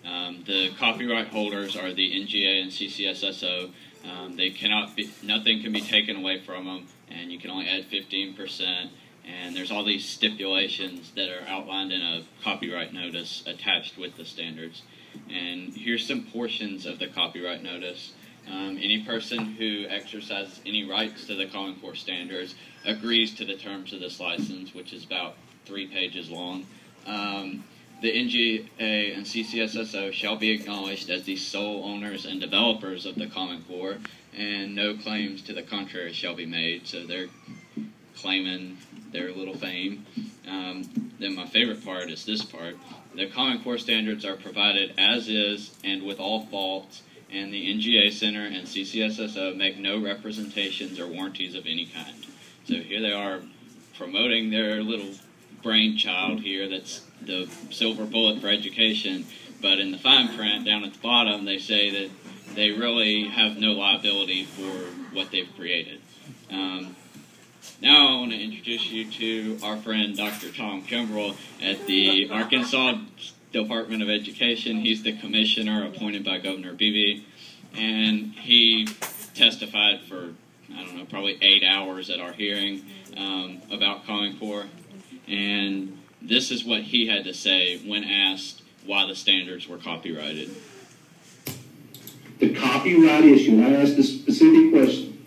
The copyright holders are the NGA and CCSSO. They cannot be, nothing can be taken away from them, and you can only add 15%. And there's all these stipulations that are outlined in a copyright notice attached with the standards. And here's some portions of the copyright notice. Any person who exercises any rights to the Common Core standards agrees to the terms of this license, which is about 3 pages long. The NGA and CCSSO shall be acknowledged as the sole owners and developers of the Common Core, and no claims to the contrary shall be made. So they're claiming their little fame. Then my favorite part is this part. The Common Core standards are provided as is and with all faults, and the NGA Center and CCSSO make no representations or warranties of any kind. So here they are promoting their little brainchild here that's the silver bullet for education, but in the fine print down at the bottom they say that they really have no liability for what they've created. Now I want to introduce you to our friend Dr. Tom Kimbrell at the Arkansas Department of Education. He's the commissioner appointed by Governor Beebe, and he testified for, I don't know, probably 8 hours at our hearing about Common Core. And this is what he had to say when asked why the standards were copyrighted. The copyright issue, and I asked a specific question.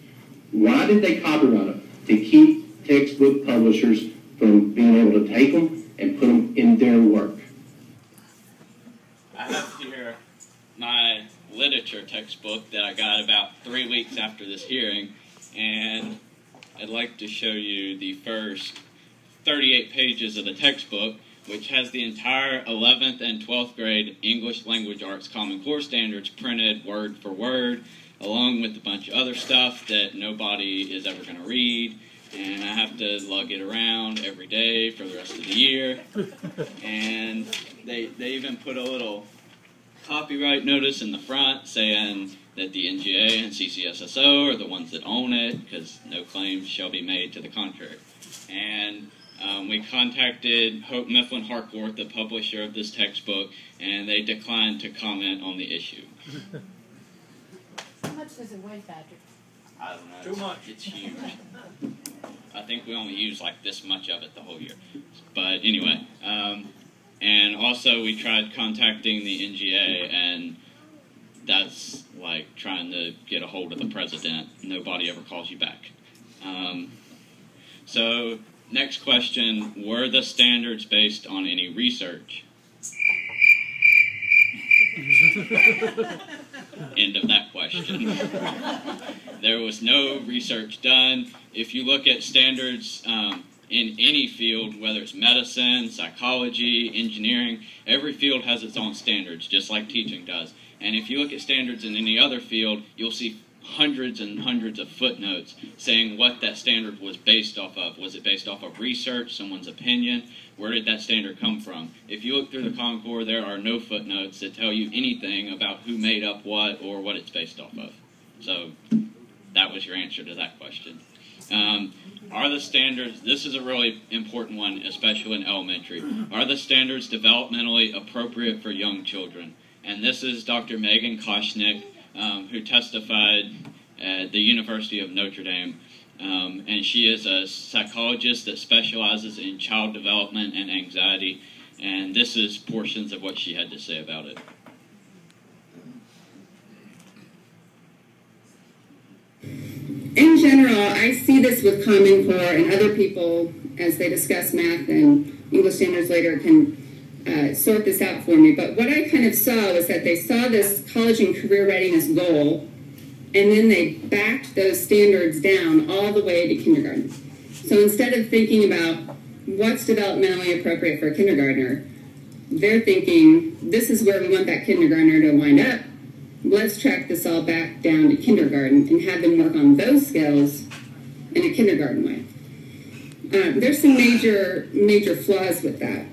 Why did they copyright them? To keep textbook publishers from being able to take them and put them in their work. I have here my literature textbook that I got about 3 weeks after this hearing, and I'd like to show you the first 38 pages of the textbook, which has the entire 11th and 12th grade English Language Arts Common Core standards printed word for word, along with a bunch of other stuff that nobody is ever going to read, and I have to lug it around every day for the rest of the year. And they even put a little copyright notice in the front saying that the NGA and CCSSO are the ones that own it, because no claims shall be made to the contrary. And we contacted Hope Mifflin Harcourt, the publisher of this textbook, and they declined to comment on the issue. How much does it weigh, Patrick? I don't know. Too much. It's huge. I think we only use like this much of it the whole year. But anyway, and also we tried contacting the NGA, and that's like trying to get a hold of the president. Nobody ever calls you back. So next question, were the standards based on any research? End of that question. There was no research done. If you look at standards in any field, whether it's medicine, psychology, engineering, every field has its own standards, just like teaching does. And if you look at standards in any other field, you'll see hundreds and hundreds of footnotes saying what that standard was based off of. Was it based off of research, someone's opinion? Where did that standard come from? If you look through the Common Core, there are no footnotes that tell you anything about who made up what or what it's based off of. So that was your answer to that question. Are the standards, this is a really important one, especially in elementary, are the standards developmentally appropriate for young children? And this is Dr. Megan Koshnick, who testified at the University of Notre Dame. And she is a psychologist that specializes in child development and anxiety. And this is portions of what she had to say about it. In general, I see this with Common Core, and other people, as they discuss math and English standards later, can sort this out for me. But what I kind of saw was that they saw this college and career readiness goal, and then they backed those standards down all the way to kindergarten. So instead of thinking about what's developmentally appropriate for a kindergartner, they're thinking, this is where we want that kindergartner to wind up. Let's track this all back down to kindergarten and have them work on those skills in a kindergarten way. There's some major flaws with that.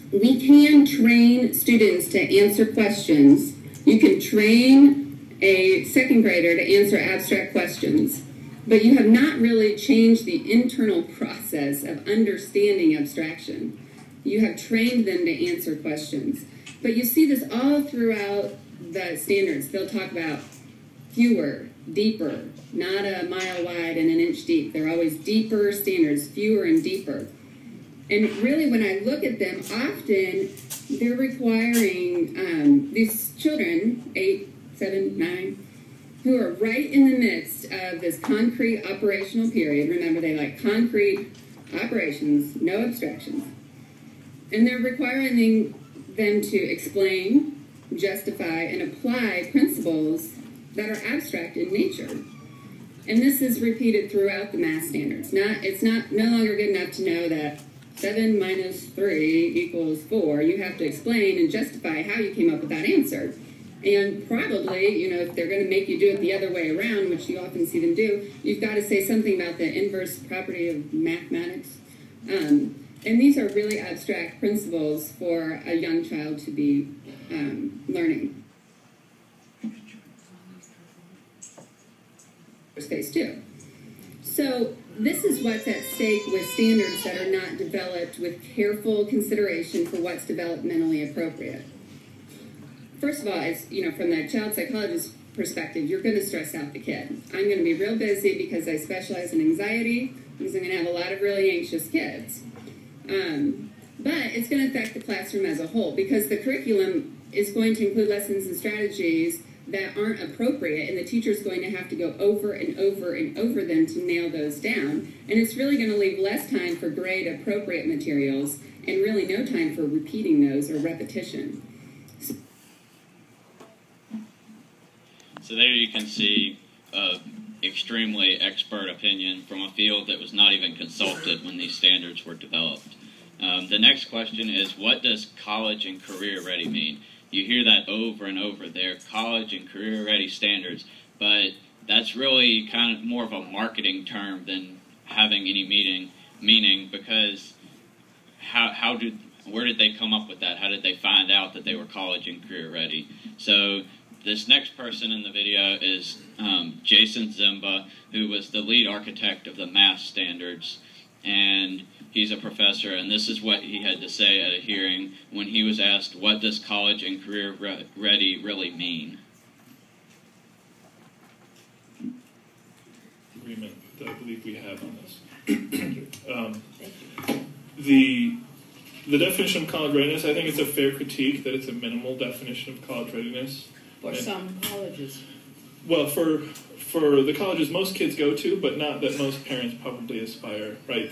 We can train students to answer questions. You can train a second grader to answer abstract questions, but you have not really changed the internal process of understanding abstraction. You have trained them to answer questions. But you see this all throughout the standards. They'll talk about fewer, deeper, not a mile wide and an inch deep. They're always deeper standards, fewer and deeper. And really, when I look at them, often they're requiring these children, 8, 7, 9, who are right in the midst of this concrete operational period. Remember, they like concrete operations, no abstractions. And they're requiring them to explain, justify, and apply principles that are abstract in nature. And this is repeated throughout the math standards. It's no longer good enough to know that 7 minus 3 equals 4. You have to explain and justify how you came up with that answer. And probably, if they're going to make you do it the other way around, which you often see them do, you've got to say something about the inverse property of mathematics. And these are really abstract principles for a young child to be learning. Phase 2. So this is what's at stake with standards that are not developed with careful consideration for what's developmentally appropriate. First of all, from the child psychologist's perspective, you're going to stress out the kid. I'm going to be real busy because I specialize in anxiety, because I'm going to have a lot of really anxious kids. But it's going to affect the classroom as a whole, because the curriculum is going to include lessons and strategies that aren't appropriate, and the teacher's going to have to go over and over and over them to nail those down. And it's really going to leave less time for grade-appropriate materials and really no time for repeating those or repetition. So there you can see extremely expert opinion from a field that was not even consulted when these standards were developed. The next question is, what does college and career ready mean? You hear that over and over there, college and career ready standards, but that's really kind of more of a marketing term than having any meaning, because where did they come up with that? How did they find out that they were college and career ready? So this next person in the video is Jason Zimba, who was the lead architect of the math standards, and he's a professor, and this is what he had to say at a hearing when he was asked, what does college and career ready really mean? Agreement that I believe we have on this. The definition of college readiness, I think it's a fair critique that it's a minimal definition of college readiness. For some colleges. Well, for the colleges most kids go to, but not that most parents probably aspire, right?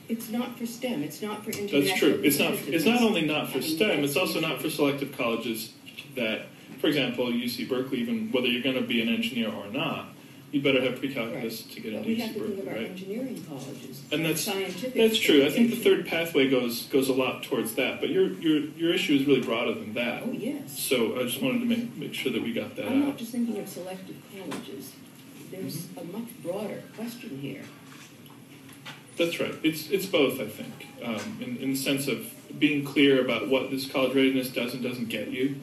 It's not for STEM. It's not for international. That's true. It's not only not for STEM. It's also not for selective colleges that, for example, UC Berkeley. Even whether you're going to be an engineer or not, you better have pre-calculus to get into UC Berkeley, right? We have to think about engineering colleges. And that's scientific. That's true. I think the third pathway goes a lot towards that. But your issue is really broader than that. Oh yes. So I just wanted to make sure that we got that out. I'm not just thinking of selective colleges. There's a much broader question here. That's right. It's both, I think, in the sense of being clear about what this college readiness does and doesn't get you,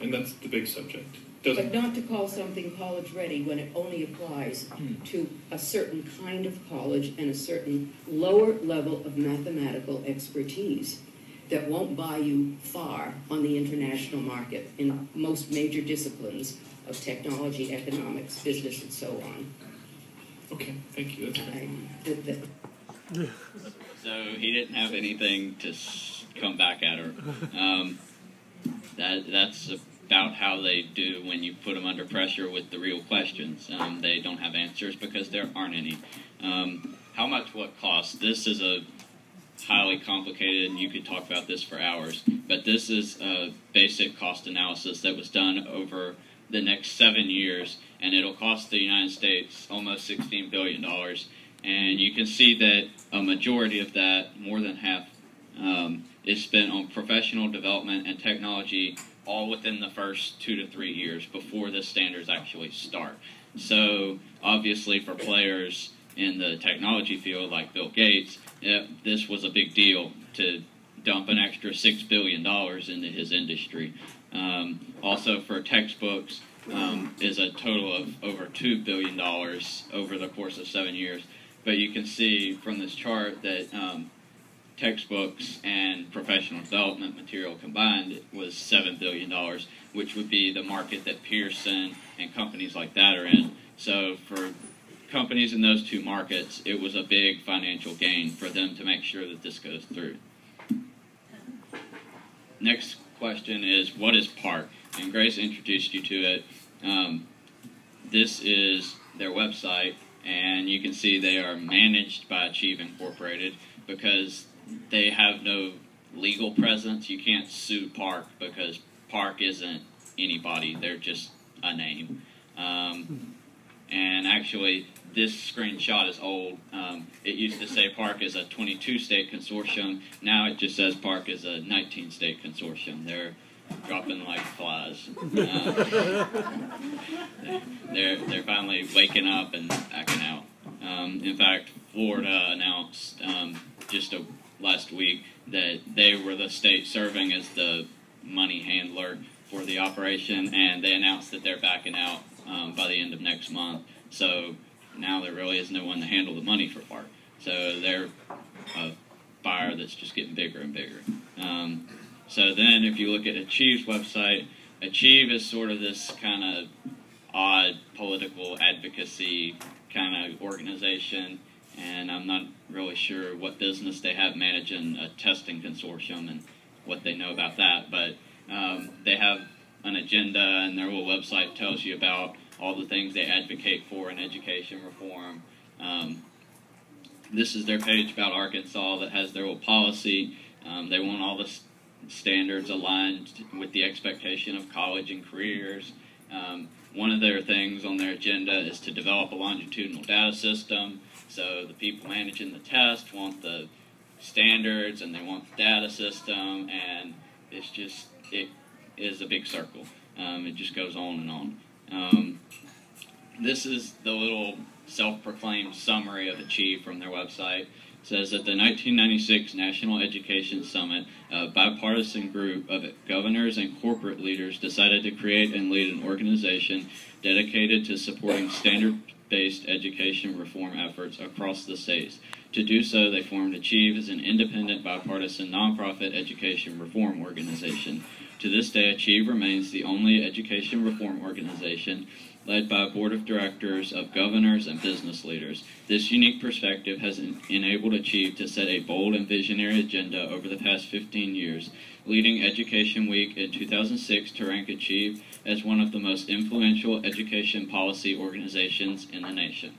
and that's the big subject. But not to call something college ready when it only applies to a certain kind of college and a certain lower level of mathematical expertise that won't buy you far on the international market in most major disciplines of technology, economics, business, and so on. Okay, thank you. That's great. So he didn't have anything to come back at her. That's about how they do when you put them under pressure with the real questions. They don't have answers because there aren't any. How much, what cost? This is a highly complicated, and you could talk about this for hours, but this is a basic cost analysis that was done over the next 7 years, and it'll cost the United States almost $16 billion. And you can see that a majority of that, more than half, is spent on professional development and technology, all within the first 2 to 3 years before the standards actually start. So obviously for players in the technology field like Bill Gates, this was a big deal to dump an extra $6 billion into his industry. Also for textbooks is a total of over $2 billion over the course of 7 years. But you can see from this chart that textbooks and professional development material combined was $7 billion, which would be the market that Pearson and companies like that are in. So for companies in those two markets, it was a big financial gain for them to make sure that this goes through. Next question is, what is PARCC? And Grace introduced you to it. This is their website, and you can see they are managed by Achieve Incorporated because they have no legal presence. You can't sue PARCC because PARCC isn't anybody. They're just a name. And actually, this screenshot is old. It used to say PARCC is a 22-state consortium. Now it just says PARCC is a 19-state consortium. They're dropping like flies. They're finally waking up and acting out. In fact, Florida announced just last week that they were the state serving as the money handler for the operation, and they announced that they're backing out by the end of next month. So now there really is no one to handle the money for PARCC. So they're a fire that's just getting bigger and bigger. So then if you look at Achieve's website, Achieve is sort of this kind of odd political advocacy kind of organization, and I'm not really sure what business they have managing a testing consortium and what they know about that, but they have an agenda, and their whole website tells you about all the things they advocate for in education reform. This is their page about Arkansas that has their whole policy. They want all the standards aligned with the expectation of college and careers. One of their things on their agenda is to develop a longitudinal data system. So the people managing the test want the standards and they want the data system, and it's just, it is a big circle. It just goes on and on. This is the little self-proclaimed summary of Achieve from their website. It says that the 1996 National Education Summit, a bipartisan group of governors and corporate leaders decided to create and lead an organization dedicated to supporting standard-based education reform efforts across the states. To do so, they formed Achieve as an independent, bipartisan, nonprofit education reform organization. To this day, Achieve remains the only education reform organization led by a board of directors of governors and business leaders. This unique perspective has enabled Achieve to set a bold and visionary agenda over the past 15 years, leading Education Week in 2006 to rank Achieve as one of the most influential education policy organizations in the nation.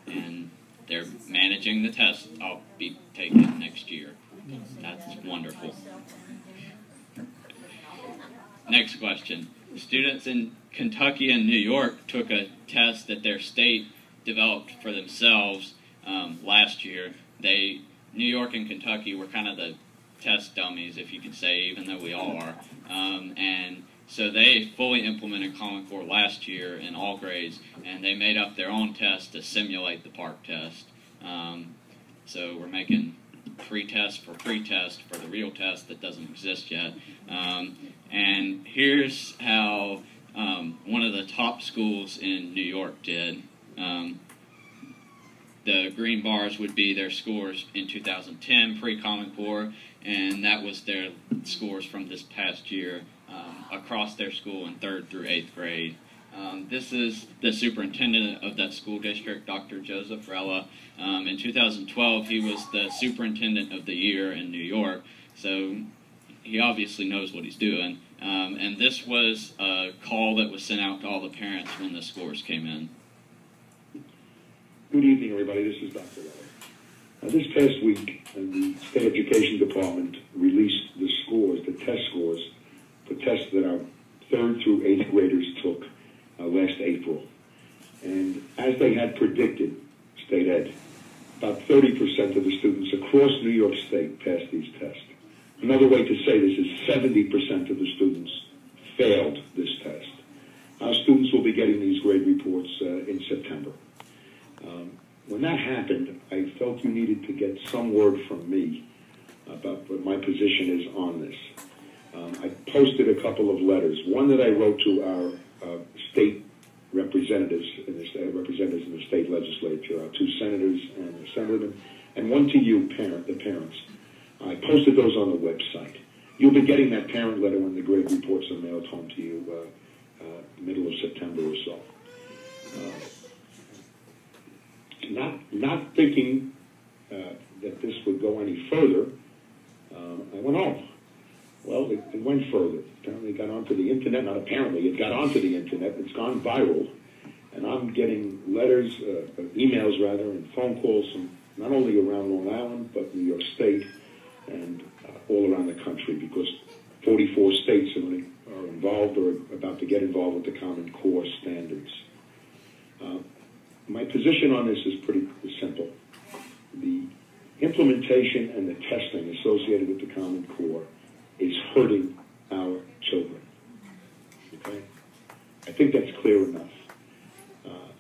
And they're managing the test I'll be taking next year. That's wonderful. Next question. Students in Kentucky and New York took a test that their state developed for themselves last year. New York and Kentucky were kind of the test dummies, if you could say, even though we all are. And so they fully implemented Common Core last year in all grades, and they made up their own test to simulate the PARCC test. So we're making pre-test for pre-test for the real test that doesn't exist yet. And here's how one of the top schools in New York did. The green bars would be their scores in 2010 pre-Common Core, and that was their scores from this past year across their school in 3rd through 8th grade. This is the superintendent of that school district, Dr. Joseph Rella. In 2012, he was the superintendent of the year in New York, so he obviously knows what he's doing. And this was a call that was sent out to all the parents when the scores came in. Good evening, everybody. This is Dr. Rella. This past week, the State Education Department released the scores, the test scores, for tests that our 3rd through 8th graders took last April. And as they had predicted, State Ed, about 30% of the students across New York State passed these tests. Another way to say this is 70% of the students failed this test. Our students will be getting these grade reports in September. When that happened, I felt you needed to get some word from me about what my position is on this. I posted a couple of letters. One that I wrote to our state representatives in the state legislature, our 2 senators and the assemblyman, and one to you, the parents. I posted those on the website. You'll be getting that parent letter when the grade reports are mailed home to you middle of September or so. Not thinking that this would go any further, I went home. Well, it went further. Apparently it got onto the internet. Not apparently, it got onto the internet. It's gone viral. And I'm getting letters, emails rather, and phone calls from not only around Long Island, but New York State and all around the country, because 44 states are involved or about to get involved with the Common Core standards. My position on this is pretty simple. The implementation and the testing associated with the Common Core is hurting our children. Okay? I think that's clear enough.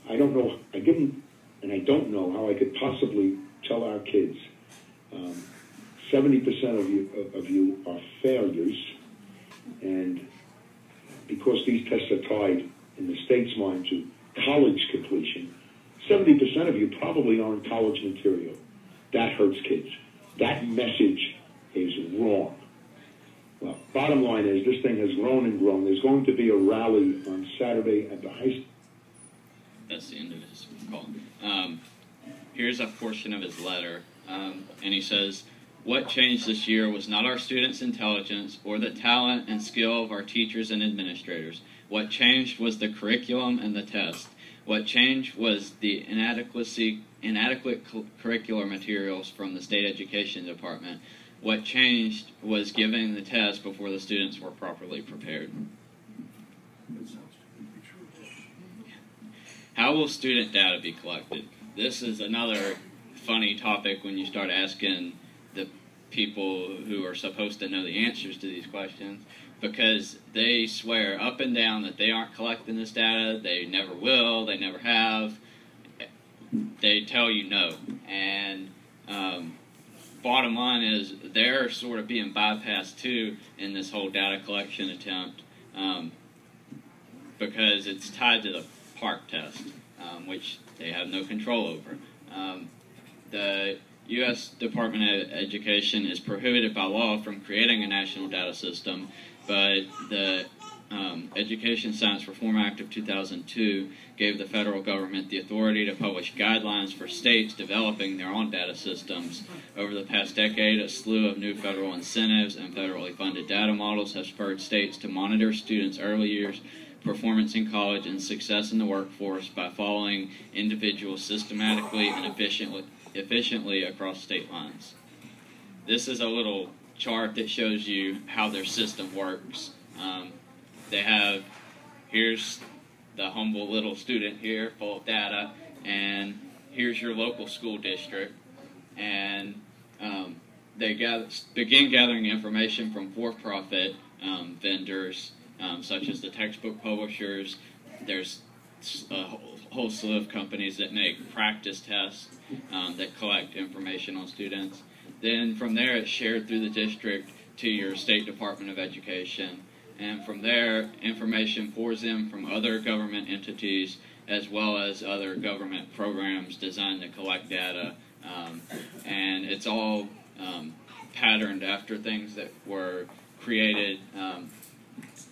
I don't know, I didn't, and I don't know how I could possibly tell our kids 70% of you are failures, and because these tests are tied in the state's mind to college completion, 70% of you probably aren't college material. That hurts kids. That message is wrong. Well, bottom line is this thing has grown and grown. There's going to be a rally on Saturday at the high school. That's the end of his call. Here's a portion of his letter, and he says, "What changed this year was not our students' intelligence or the talent and skill of our teachers and administrators. What changed was the curriculum and the test. What changed was the inadequate curricular materials from the state education department. What changed was giving the test before the students were properly prepared." How will student data be collected? This is another funny topic when you start asking the people who are supposed to know the answers to these questions, because they swear up and down that they aren't collecting this data, they never will, they never have. They tell you no. And bottom line is they're sort of being bypassed too in this whole data collection attempt, because it's tied to the PARCC test, which they have no control over. The U.S. Department of Education is prohibited by law from creating a national data system, but the Education Science Reform Act of 2002 gave the federal government the authority to publish guidelines for states developing their own data systems. Over the past decade, a slew of new federal incentives and federally funded data models have spurred states to monitor students' early years performance in college and success in the workforce by following individuals systematically and efficiently across state lines. This is a little chart that shows you how their system works. They have, here's the humble little student here full of data, and here's your local school district, and they begin gathering information from for-profit vendors, such as the textbook publishers. There's a whole slew of companies that make practice tests that collect information on students. Then from there, it's shared through the district to your State Department of Education. And from there, information pours in from other government entities as well as other government programs designed to collect data. And it's all patterned after things that were created.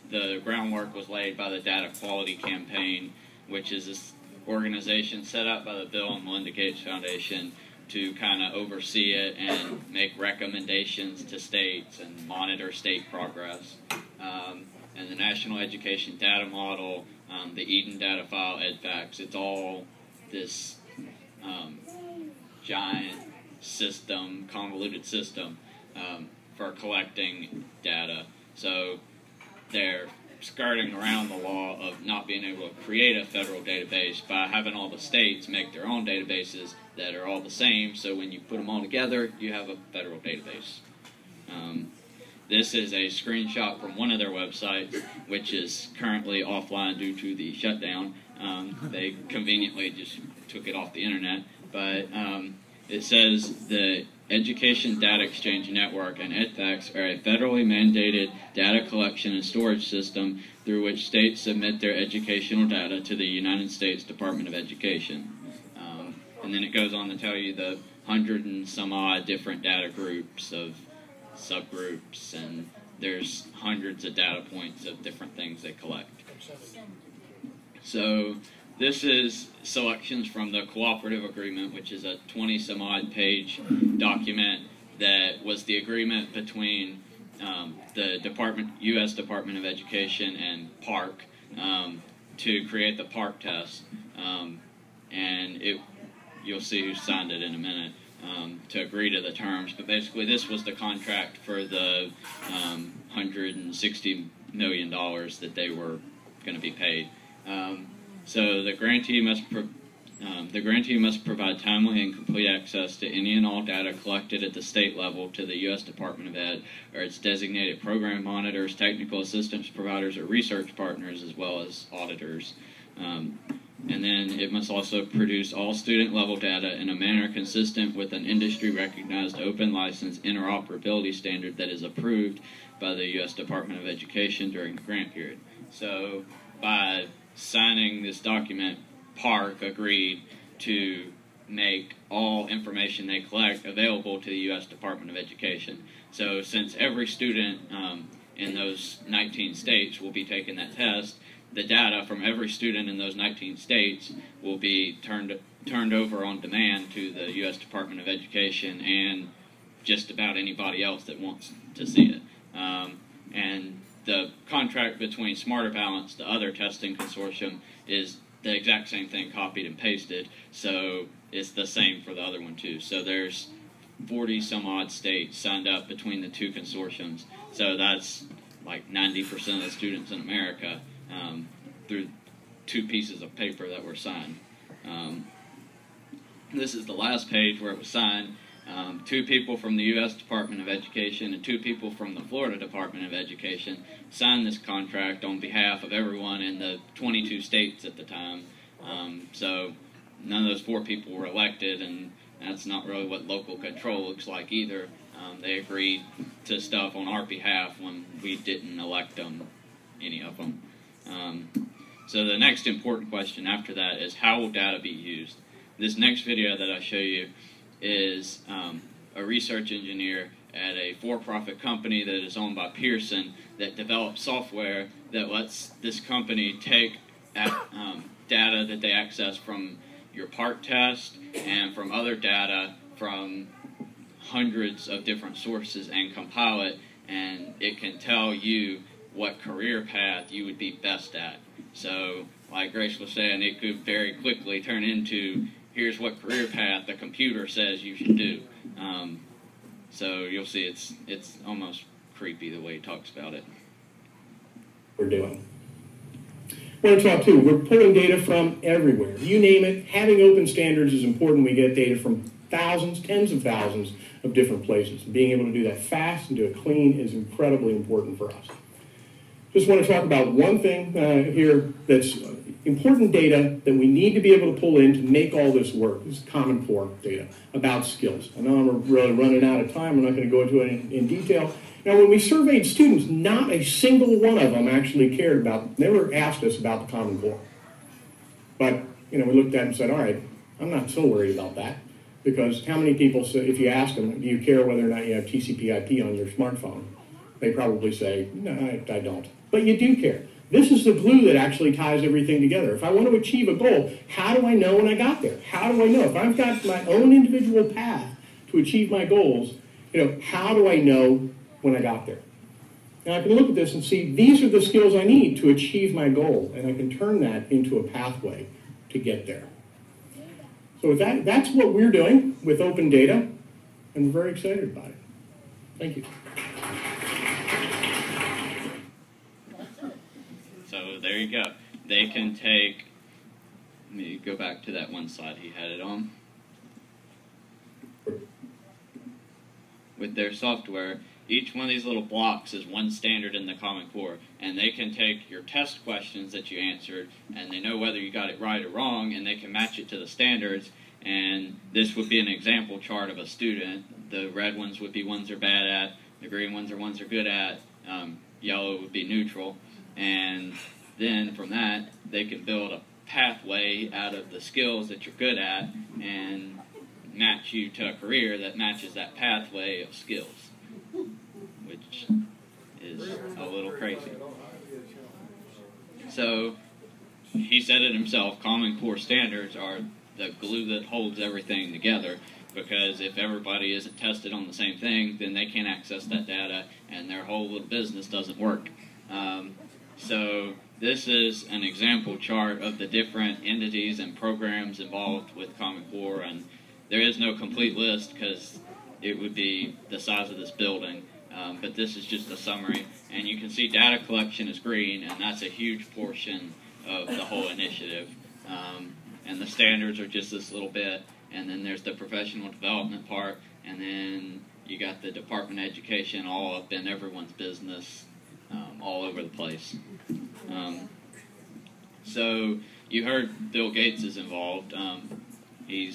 The groundwork was laid by the Data Quality Campaign, which is this organization set up by the Bill and Melinda Gates Foundation to kind of oversee it and make recommendations to states and monitor state progress. And the National Education Data Model, the Eden Data File, EdFacts, it's all this giant system, convoluted system for collecting data. So they're skirting around the law of not being able to create a federal database by having all the states make their own databases that are all the same, so when you put them all together, you have a federal database. This is a screenshot from one of their websites, which is currently offline due to the shutdown. They conveniently just took it off the internet, but it says the Education Data Exchange Network and EdFacts are a federally mandated data collection and storage system through which states submit their educational data to the United States Department of Education. And then it goes on to tell you the 100 and some odd different data groups of subgroups, and there's hundreds of data points of different things they collect. So this is selections from the cooperative agreement, which is a 20-some-odd page document that was the agreement between the U.S. Department of Education and PARCC to create the PARCC test. And you'll see who signed it in a minute, to agree to the terms. But basically, this was the contract for the $160 million that they were going to be paid. So the grantee must provide timely and complete access to any and all data collected at the state level to the U.S. Department of Ed or its designated program monitors, technical assistance providers, or research partners, as well as auditors. And then it must also produce all student-level data in a manner consistent with an industry-recognized open license interoperability standard that is approved by the U.S. Department of Education during the grant period. So by signing this document, PARCC agreed to make all information they collect available to the U.S. Department of Education. So since every student in those 19 states will be taking that test, the data from every student in those 19 states will be turned over on demand to the U.S. Department of Education and just about anybody else that wants to see it. And the contract between Smarter Balance, the other testing consortium, is the exact same thing copied and pasted, so it's the same for the other one too. So there's 40-some-odd states signed up between the two consortiums, so that's like 90% of the students in America through two pieces of paper that were signed. This is the last page where it was signed. Two people from the U.S. Department of Education and two people from the Florida Department of Education signed this contract on behalf of everyone in the 22 states at the time. So none of those four people were elected, and that's not really what local control looks like either. They agreed to stuff on our behalf when we didn't elect them, any of them. So the next important question after that is, how will data be used? This next video that I show you is a research engineer at a for-profit company that is owned by Pearson that develops software that lets this company take data that they access from your PARCC test and from other data from hundreds of different sources and compile it, and it can tell you what career path you would be best at. So, like Grace was saying, it could very quickly turn into, here's what career path the computer says you should do. So you'll see it's almost creepy the way he talks about it. We're doing. I want to talk too, we're pulling data from everywhere. You name it, having open standards is important. We get data from thousands, tens of thousands of different places. Being able to do that fast and do it clean is incredibly important for us. Just want to talk about one thing here that's important data that we need to be able to pull in to make all this work. This is Common Core data about skills. I know I'm really running out of time. I'm not going to go into it in detail. Now, when we surveyed students, not a single one of them actually cared about, never asked us about the Common Core. But, we looked at it and said, all right, I'm not so worried about that. Because how many people say, if you ask them, do you care whether or not you have TCP/IP on your smartphone? They probably say, no, I don't. But you do care. This is the glue that actually ties everything together. If I want to achieve a goal, how do I know when I got there? How do I know? If I've got my own individual path to achieve my goals, how do I know when I got there? Now I can look at this and see these are the skills I need to achieve my goal, and I can turn that into a pathway to get there. So with that, that's what we're doing with open data, and we're very excited about it. Thank you. So there you go. They can take, let me go back to that one slide he had it on. With their software, each one of these little blocks is one standard in the Common Core, and they can take your test questions that you answered, and they know whether you got it right or wrong, and they can match it to the standards, and this would be an example chart of a student. The red ones would be ones they're bad at, the green ones are ones they're good at, yellow would be neutral, and then from that, they can build a pathway out of the skills that you're good at and match you to a career that matches that pathway of skills. which is a little crazy. So he said it himself, Common Core standards are the glue that holds everything together, because if everybody isn't tested on the same thing, then they can't access that data, and their whole little business doesn't work. So this is an example chart of the different entities and programs involved with Common Core, and there is no complete list because it would be the size of this building, but this is just a summary. And you can see data collection is green, and that's a huge portion of the whole initiative. And the standards are just this little bit, and then there's the professional development part, and then you got the Department of Education all up in everyone's business, all over the place. So you heard Bill Gates is involved. He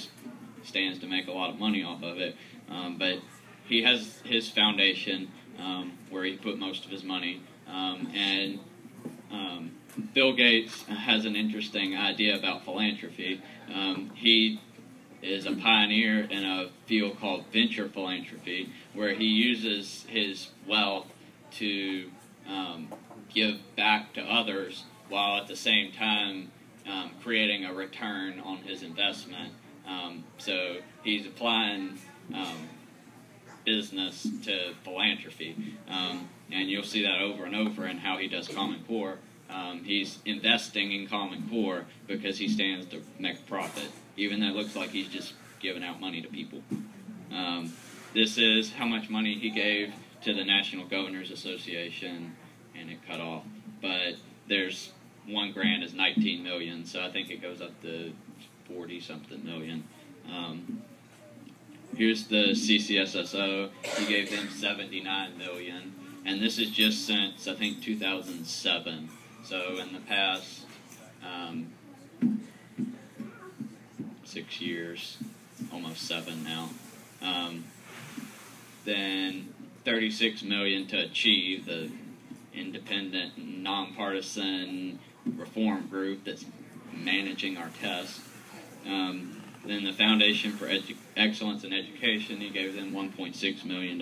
stands to make a lot of money off of it, but he has his foundation where he put most of his money, and Bill Gates has an interesting idea about philanthropy. He is a pioneer in a field called venture philanthropy, where he uses his wealth to give back to others while at the same time creating a return on his investment. So he's applying business to philanthropy, and you'll see that over and over in how he does Common Core. He's investing in Common Core because he stands to make a profit, even though it looks like he's just giving out money to people. This is how much money he gave to the National Governors Association, and it cut off. But there's one grant is 19 million, so I think it goes up to 40-something million. Here's the CCSSO. He gave them 79 million, and this is just since I think 2007. So in the past 6 years, almost 7 now. Then 36 million to Achieve, the independent, nonpartisan reform group that's managing our tests. Then the Foundation for Excellence in Education, he gave them $1.6 million.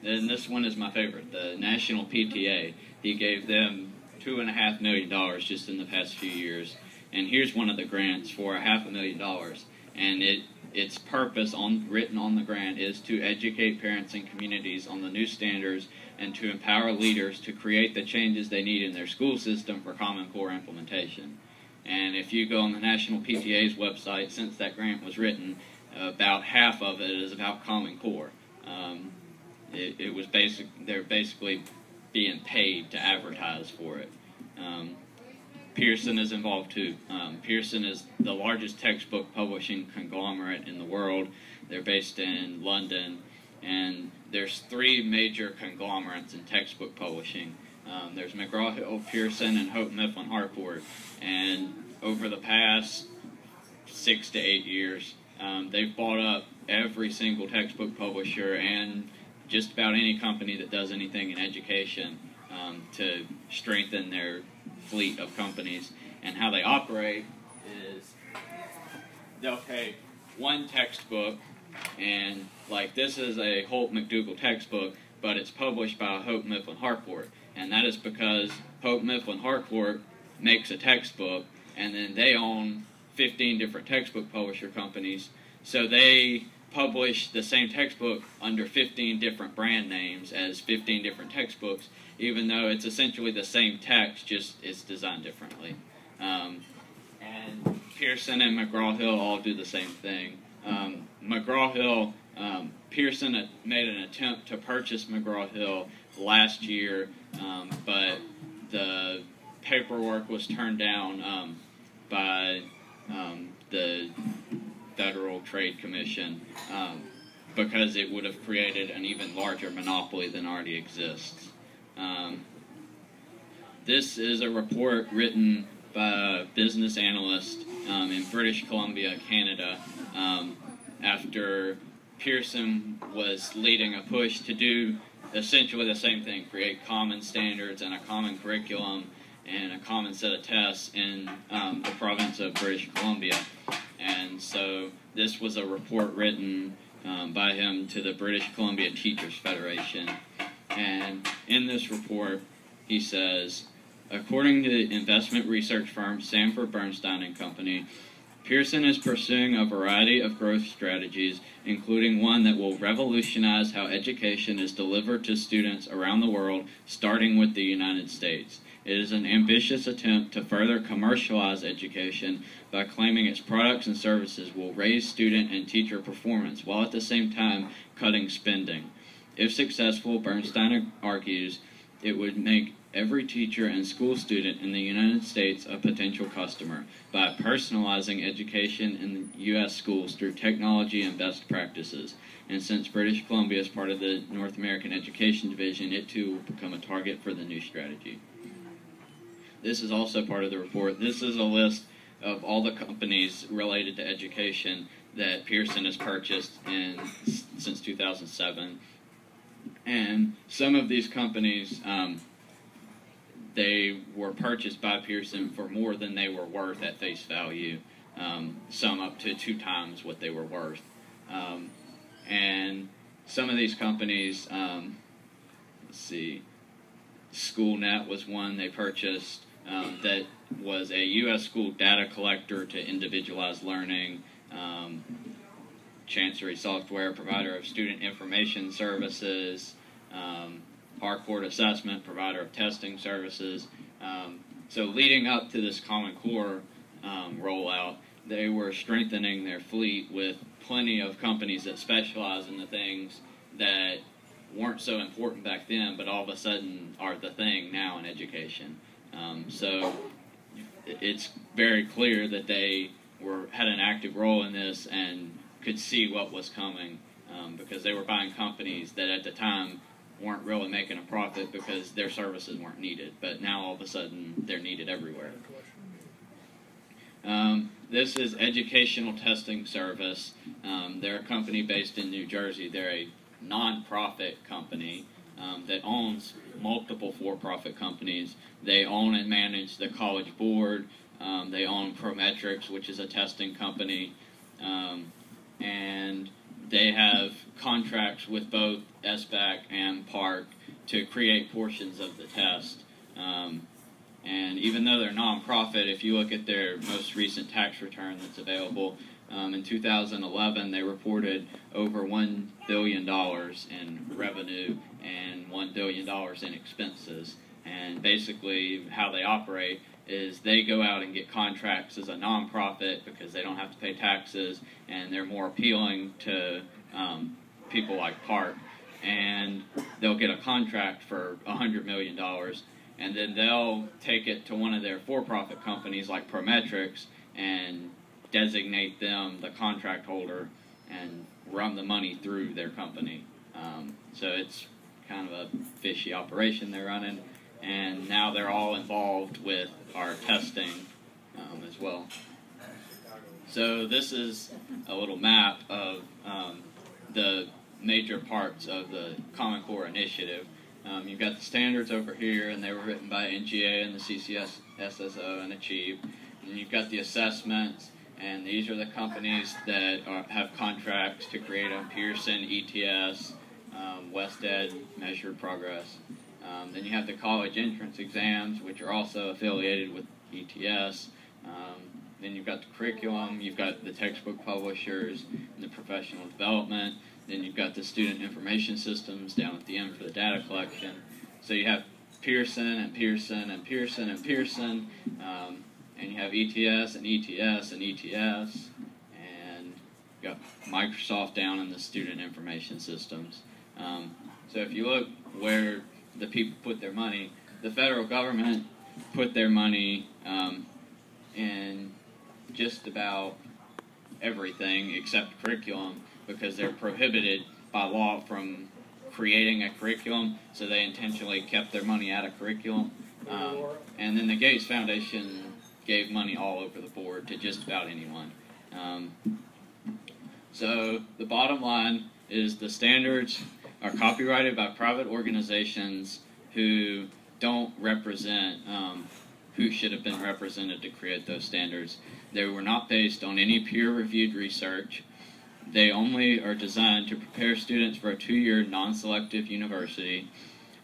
Then this one is my favorite, the National PTA. He gave them $2.5 million just in the past few years. And here's one of the grants for $500,000. And its purpose written on the grant is to educate parents and communities on the new standards and to empower leaders to create the changes they need in their school system for Common Core implementation. And if you go on the National PTA's website, since that grant was written, about half of it is about Common Core. It was they're basically being paid to advertise for it. Pearson is involved too. Pearson is the largest textbook publishing conglomerate in the world. They're based in London, and there's 3 major conglomerates in textbook publishing. There's McGraw-Hill, Pearson, and Houghton Mifflin Harcourt. And over the past 6 to 8 years, they've bought up every single textbook publisher and just about any company that does anything in education to strengthen their fleet of companies. And how they operate is they'll take one textbook, and like this is a Holt McDougall textbook, but it's published by Houghton Mifflin Harcourt. And that is because Houghton Mifflin Harcourt makes a textbook, and then they own 15 different textbook publisher companies. So they publish the same textbook under 15 different brand names as 15 different textbooks, even though it's essentially the same text, just it's designed differently. And Pearson and McGraw-Hill all do the same thing. McGraw-Hill, Pearson made an attempt to purchase McGraw-Hill last year, but the paperwork was turned down by the Federal Trade Commission because it would have created an even larger monopoly than already exists. This is a report written by a business analyst in British Columbia, Canada, after Pearson was leading a push to do essentially the same thing, create common standards and a common curriculum and a common set of tests in the province of British Columbia. And so this was a report written by him to the British Columbia Teachers Federation. And in this report, he says, according to the investment research firm Sanford Bernstein and Company, Pearson is pursuing a variety of growth strategies, including one that will revolutionize how education is delivered to students around the world, starting with the United States. It is an ambitious attempt to further commercialize education by claiming its products and services will raise student and teacher performance, while at the same time cutting spending. If successful, Bernstein argues, it would make every teacher and school student in the United States a potential customer by personalizing education in U.S. schools through technology and best practices. And since British Columbia is part of the North American Education Division, it too will become a target for the new strategy. This is also part of the report. This is a list of all the companies related to education that Pearson has purchased since 2007. And some of these companies, they were purchased by Pearson for more than they were worth at face value, some up to 2 times what they were worth. And some of these companies, let's see, SchoolNet was one they purchased that was a U.S. school data collector to individualize learning, Chancery Software, provider of student information services, Harcourt Assessment, provider of testing services. So leading up to this Common Core rollout, they were strengthening their fleet with plenty of companies that specialize in the things that weren't so important back then, but all of a sudden are the thing now in education. So it's very clear that they had an active role in this and could see what was coming, because they were buying companies that at the time weren't really making a profit because their services weren't needed, but now all of a sudden they're needed everywhere. This is Educational Testing Service. They're a company based in New Jersey. They're a non-profit company that owns multiple for-profit companies. They own and manage the College Board. They own Prometrics, which is a testing company. And they have contracts with both SBAC and PARCC to create portions of the test. And even though they're nonprofit, if you look at their most recent tax return that's available, in 2011 they reported over $1 billion in revenue and $1 billion in expenses. And basically how they operate is they go out and get contracts as a nonprofit because they don't have to pay taxes, and they're more appealing to people like PARCC. And they'll get a contract for $100 million, and then they'll take it to one of their for-profit companies like Prometrics and designate them the contract holder and run the money through their company. So it's kind of a fishy operation they're running, and now they're all involved with our testing as well. So this is a little map of the major parts of the Common Core initiative. You've got the standards over here, and they were written by NGA and the CCSSO and Achieve. And you've got the assessments, and these are the companies that have contracts to create them: Pearson, ETS, WestEd, Measured Progress. Then you have the college entrance exams, which are also affiliated with ETS. Then you've got the curriculum, you've got the textbook publishers, and the professional development. Then you've got the student information systems down at the end for the data collection. So you have Pearson and Pearson and Pearson and Pearson, and you have ETS and ETS and ETS, and you've got Microsoft down in the student information systems. So if you look where the people put their money, the federal government put their money in just about everything except curriculum, because they're prohibited by law from creating a curriculum, so they intentionally kept their money out of curriculum. And then the Gates Foundation gave money all over the board to just about anyone. So the bottom line is the standards are copyrighted by private organizations who don't represent who should have been represented to create those standards. They were not based on any peer-reviewed research. They only are designed to prepare students for a 2-year non-selective university.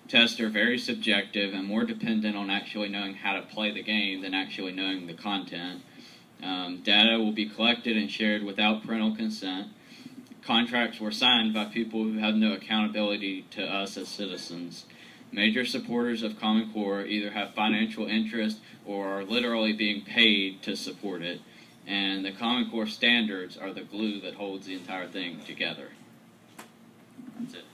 Tests are very subjective and more dependent on actually knowing how to play the game than actually knowing the content. Data will be collected and shared without parental consent. Contracts were signed by people who have no accountability to us as citizens. Major supporters of Common Core either have financial interest or are literally being paid to support it. And the Common Core standards are the glue that holds the entire thing together. That's it.